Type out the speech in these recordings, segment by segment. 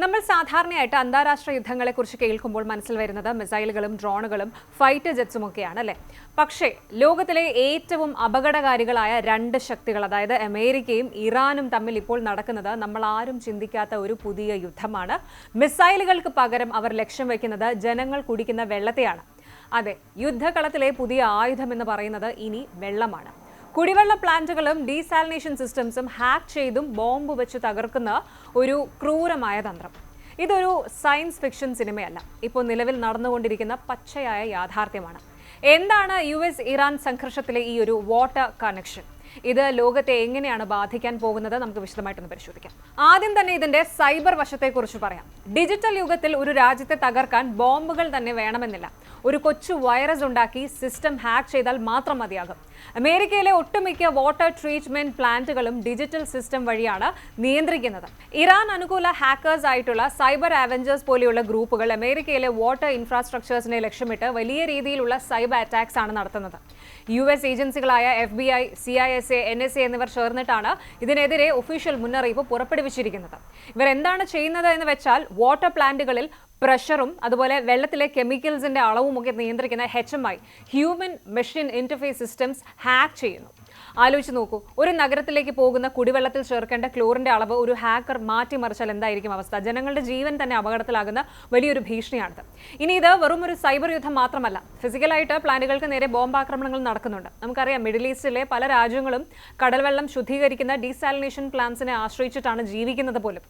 നമ്മൾ സാധാരണയായിട്ട് അന്താരാഷ്ട്ര യുദ്ധങ്ങളെക്കുറിച്ച് കേൾക്കുമ്പോൾ മനസ്സിൽ വരുന്നത് മിസൈലുകളും ഡ്രോണുകളും ഫൈറ്റർ ജെറ്റ്സും ഒക്കെയാണ് അല്ലേ? പക്ഷേ ലോകത്തിലെ ഏറ്റവും അപകടകാരികളായ രണ്ട് ശക്തികൾ, അതായത് അമേരിക്കയും ഇറാനും തമ്മിൽ ഇപ്പോൾ നടക്കുന്നത് നമ്മൾ ആരും ചിന്തിക്കാത്ത ഒരു പുതിയ യുദ്ധമാണ്. മിസൈലുകൾക്ക് പകരം അവർ ലക്ഷ്യം വയ്ക്കുന്നത് ജനങ്ങൾ കുടിക്കുന്ന വെള്ളത്തെയാണ്. അതെ, യുദ്ധകളത്തിലെ പുതിയ ആയുധം എന്ന് പറയുന്നത് ഇനി വെള്ളമാണ്. കുടിവെള്ള പ്ലാന്റുകളും ഡീസാലിനേഷൻ സിസ്റ്റംസും ഹാക്ക് ചെയ്തും ബോംബ് വെച്ച് തകർക്കുന്ന ഒരു ക്രൂരമായ തന്ത്രം. ഇതൊരു സയൻസ് ഫിക്ഷൻ സിനിമയല്ല, ഇപ്പോൾ നിലവിൽ നടന്നുകൊണ്ടിരിക്കുന്ന പച്ചയായ യാഥാർത്ഥ്യമാണ്. എന്താണ് US ഇറാൻ സംഘർഷത്തിലെ ഈ ഒരു വാട്ടർ കണക്ഷൻ? ഇത് ലോകത്തെ എങ്ങനെയാണ് ബാധിക്കാൻ പോകുന്നത്? നമുക്ക് വിശദമായിട്ടൊന്ന് പരിശോധിക്കാം. ആദ്യം തന്നെ ഇതിന്റെ സൈബർ വശത്തെക്കുറിച്ച് പറയാം. ഡിജിറ്റൽ യുഗത്തിൽ ഒരു രാജ്യത്തെ തകർക്കാൻ ബോംബുകൾ തന്നെ വേണമെന്നില്ല. ഒരു കൊച്ചു വൈറസ് ഉണ്ടാക്കി സിസ്റ്റം ഹാക്ക് ചെയ്താൽ മാത്രം മതിയാകും. അമേരിക്കയിലെ ഒട്ടുമിക്ക വാട്ടർ ട്രീറ്റ്മെന്റ് പ്ലാന്റുകളും ഡിജിറ്റൽ സിസ്റ്റം വഴിയാണ് നിയന്ത്രിക്കുന്നത്. ഇറാൻ അനുകൂല ഹാക്കേഴ്സ് ആയിട്ടുള്ള സൈബർ അവഞ്ചേഴ്സ് പോലെയുള്ള ഗ്രൂപ്പുകൾ അമേരിക്കയിലെ വാട്ടർ ഇൻഫ്രാസ്ട്രക്ചേഴ്സിനെ ലക്ഷ്യമിട്ട് വലിയ രീതിയിലുള്ള സൈബർ അറ്റാക്സ് ആണ് നടത്തുന്നത്. US ഏജൻസികളായ FBI, CISA, NSA എന്നിവർ ചേർന്നിട്ടാണ് ഇതിനെതിരെ ഒഫീഷ്യൽ മുന്നറിയിപ്പ് പുറപ്പെടുവിച്ചിരിക്കുന്നത്. ഇവർ എന്താണ് ചെയ്യുന്നത് എന്ന് വെച്ചാൽ വാട്ടർ പ്ലാന്റുകളിൽ പ്രഷറും അതുപോലെ വെള്ളത്തിലെ കെമിക്കൽസിന്റെ അളവുമൊക്കെ നിയന്ത്രിക്കുന്ന HMI, human machine interface systems hack ചെയ്യുന്നു. ആലോചിച്ച് നോക്കൂ, ഒരു നഗരത്തിലേക്ക് പോകുന്ന കുടിവെള്ളത്തിൽ ചേർക്കേണ്ട ക്ലോറിന്റെ അളവ് ഒരു ഹാക്കർ മാറ്റിമറിച്ചാൽ എന്തായിരിക്കും അവസ്ഥ? ജനങ്ങളുടെ ജീവൻ തന്നെ അപകടത്തിലാകുന്ന വലിയൊരു ഭീഷണിയാണിത്. ഇനി ഇത് വെറും ഒരു സൈബർ യുദ്ധം മാത്രമല്ല, ഫിസിക്കലായിട്ട് പ്ലാന്റുകൾക്ക് നേരെ ബോംബാക്രമണങ്ങൾ നടക്കുന്നുണ്ട്. നമുക്കറിയാം, മിഡിൽ ഈസ്റ്റിലെ പല രാജ്യങ്ങളും കടൽവെള്ളം ശുദ്ധീകരിക്കുന്ന ഡീസാലിനേഷൻ പ്ലാന്റ്സിനെ ആശ്രയിച്ചിട്ടാണ് ജീവിക്കുന്നത് പോലും.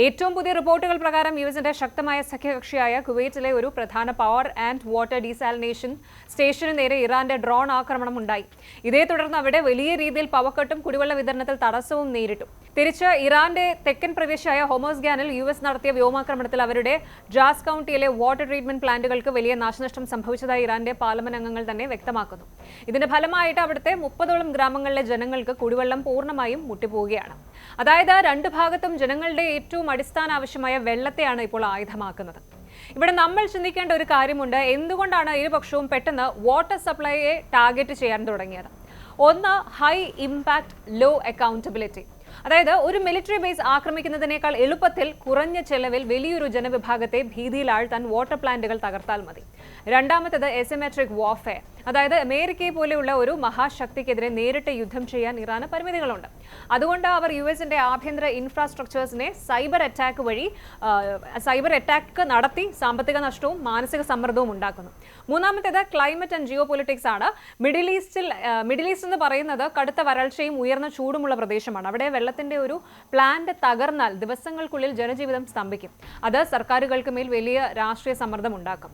ഏറ്റവും പുതിയ റിപ്പോർട്ടുകൾ പ്രകാരം യുഎസിന്റെ ശക്തമായ സഖ്യകക്ഷിയായ കുവൈറ്റിലെ ഒരു പ്രധാന പവർ ആൻഡ് വാട്ടർ ഡീസാലിനേഷൻ സ്റ്റേഷന് നേരെ ഇറാന്റെ ഡ്രോൺ ആക്രമണം ഉണ്ടായി. ഇതേ തുടർന്ന് അവിടെ വലിയ രീതിയിൽ പവർക്കട്ടും കുടിവെള്ള വിതരണത്തിൽ തടസ്സവും നേരിട്ടു. തിരിച്ച് ഇറാന്റെ തെക്കൻ പ്രവിശ്യയായ ഹോമോസ്ഗ്യാനിൽ US നടത്തിയ വ്യോമാക്രമണത്തിൽ അവരുടെ ജാസ് കൗണ്ടിയിലെ വാട്ടർ ട്രീറ്റ്മെന്റ് പ്ലാന്റുകൾക്ക് വലിയ നാശനഷ്ടം സംഭവിച്ചതായി ഇറാന്റെ പാർലമെന്റ് അംഗങ്ങൾ തന്നെ വ്യക്തമാക്കുന്നു. ഇതിന്റെ ഫലമായിട്ട് അവിടുത്തെ 30ഓളം ഗ്രാമങ്ങളിലെ ജനങ്ങൾക്ക് കുടിവെള്ളം പൂർണ്ണമായും മുട്ടിപ്പോവുകയാണ്. അതായത് രണ്ട് ഭാഗത്തും ജനങ്ങളുടെ ഏറ്റവും അടിസ്ഥാന ആവശ്യമായ വെള്ളത്തെയാണ് ഇപ്പോൾ ആയുധമാക്കുന്നത്. ഇവിടെ നമ്മൾ ചിന്തിക്കേണ്ട ഒരു കാര്യമുണ്ട്. എന്തുകൊണ്ടാണ് ഇരുപക്ഷവും പെട്ടെന്ന് വാട്ടർ സപ്ലൈയെ ടാർഗറ്റ് ചെയ്യാൻ തുടങ്ങിയത്? ഒന്ന്, ഹൈ ഇമ്പാക്ട് ലോ അക്കൗണ്ടബിലിറ്റി. അതായത് ഒരു മിലിറ്ററി ബേസ് ആക്രമിക്കുന്നതിനേക്കാൾ എളുപ്പത്തിൽ കുറഞ്ഞ ചെലവിൽ വലിയൊരു ജനവിഭാഗത്തെ ഭീതിയിലാഴ്ത്താൻ വാട്ടർ പ്ലാന്റുകൾ തകർത്താൽ മതി. രണ്ടാമത്തേത് എസിമെട്രിക് വാർഫെയർ. അതായത് അമേരിക്കയെ പോലെയുള്ള ഒരു മഹാശക്തിക്കെതിരെ നേരിട്ട് യുദ്ധം ചെയ്യാൻ ഇറാന് പരിമിതികളുണ്ട്. അതുകൊണ്ട് അവർ USന്റെ ആഭ്യന്തര ഇൻഫ്രാസ്ട്രക്ചേഴ്സിനെ സൈബർ അറ്റാക്ക് നടത്തി സാമ്പത്തിക നഷ്ടവും മാനസിക സമ്മർദ്ദവും ഉണ്ടാക്കുന്നു. മൂന്നാമത്തേത് ക്ലൈമറ്റ് ആൻഡ് ജിയോ പൊളിറ്റിക്സ് ആണ്. മിഡിൽ ഈസ്റ്റ് എന്ന് പറയുന്നത് കടുത്ത വരൾച്ചയും ഉയർന്ന ചൂടുമുള്ള പ്രദേശമാണ്. അവിടെ വെള്ളത്തിന്റെ ഒരു പ്ലാന്റ് തകർന്നാൽ ദിവസങ്ങൾക്കുള്ളിൽ ജനജീവിതം സ്തംഭിക്കും. അത് സർക്കാരുകൾക്ക് മേൽ വലിയ രാഷ്ട്രീയ സമ്മർദ്ദം ഉണ്ടാക്കും.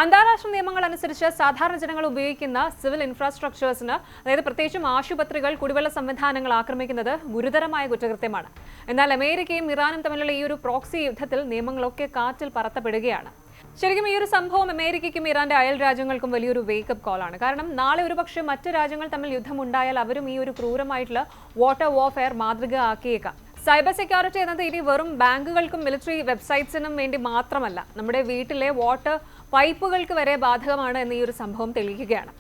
അന്താരാഷ്ട്ര നിയമങ്ങൾ അനുസരിച്ച് സാധാരണ ജനങ്ങൾ ഉപയോഗിക്കുന്ന സിവിൽ ഇൻഫ്രാസ്ട്രക്ചേഴ്സിന്, അതായത് പ്രത്യേകിച്ചും ആശുപത്രികൾ, കുടിവെള്ള സംവിധാനങ്ങൾ ആക്രമിക്കുന്നത് ഗുരുതരമായ കുറ്റകൃത്യമാണ്. എന്നാൽ അമേരിക്കയും ഇറാനും തമ്മിലുള്ള ഈ ഒരു പ്രോക്സി യുദ്ധത്തിൽ നിയമങ്ങളൊക്കെ കാറ്റിൽ പറത്തപ്പെടുകയാണ്. ശരിക്കും ഈ ഒരു സംഭവം അമേരിക്കയ്ക്കും ഇറാന്റെ അയൽ രാജ്യങ്ങൾക്കും വലിയൊരു വേക്കപ്പ് കോളാണ്. കാരണം നാളെ ഒരുപക്ഷെ മറ്റു രാജ്യങ്ങൾ തമ്മിൽ യുദ്ധമുണ്ടായാൽ അവരും ഈ ഒരു ക്രൂരമായിട്ടുള്ള വാട്ടർ വാർഫെയർ മാതൃക ആക്കിയേക്കാം. സൈബർ സെക്യൂരിറ്റി എന്നത് ഇനി വെറും ബാങ്കുകൾക്കും മിലിറ്ററി വെബ്സൈറ്റ്സിനും വേണ്ടി മാത്രമല്ല, നമ്മുടെ വീട്ടിലെ വാട്ടർ പൈപ്പുകൾക്ക് വരെ ബാധകമാണ് എന്ന് ഈ ഒരു സംഭവം തെളിയിക്കുകയാണ്.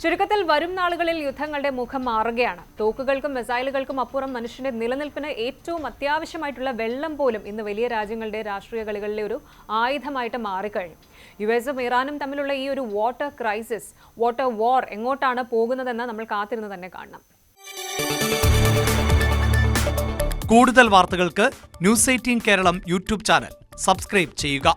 ചുരുക്കത്തിൽ വരും നാളുകളിൽ യുദ്ധങ്ങളുടെ മുഖം മാറുകയാണ്. തോക്കുകൾക്കും മിസൈലുകൾക്കും അപ്പുറം മനുഷ്യന്റെ നിലനിൽപ്പിന് ഏറ്റവും അത്യാവശ്യമായിട്ടുള്ള വെള്ളം പോലും ഇന്ന് വലിയ രാജ്യങ്ങളുടെ രാഷ്ട്രീയ കളികളിലെ ഒരു ആയുധമായിട്ട് മാറിക്കഴിഞ്ഞു. USഉം ഇറാനും തമ്മിലുള്ള ഈ ഒരു വാട്ടർ ക്രൈസിസ്, വാട്ടർ വാർ എങ്ങോട്ടാണ് പോകുന്നതെന്ന് നമ്മൾ കാത്തിരുന്ന് തന്നെ കാണണം. കൂടുതൽ വാർത്തകൾക്ക് News 18 Keralam YouTube channel subscribe ചെയ്യുക.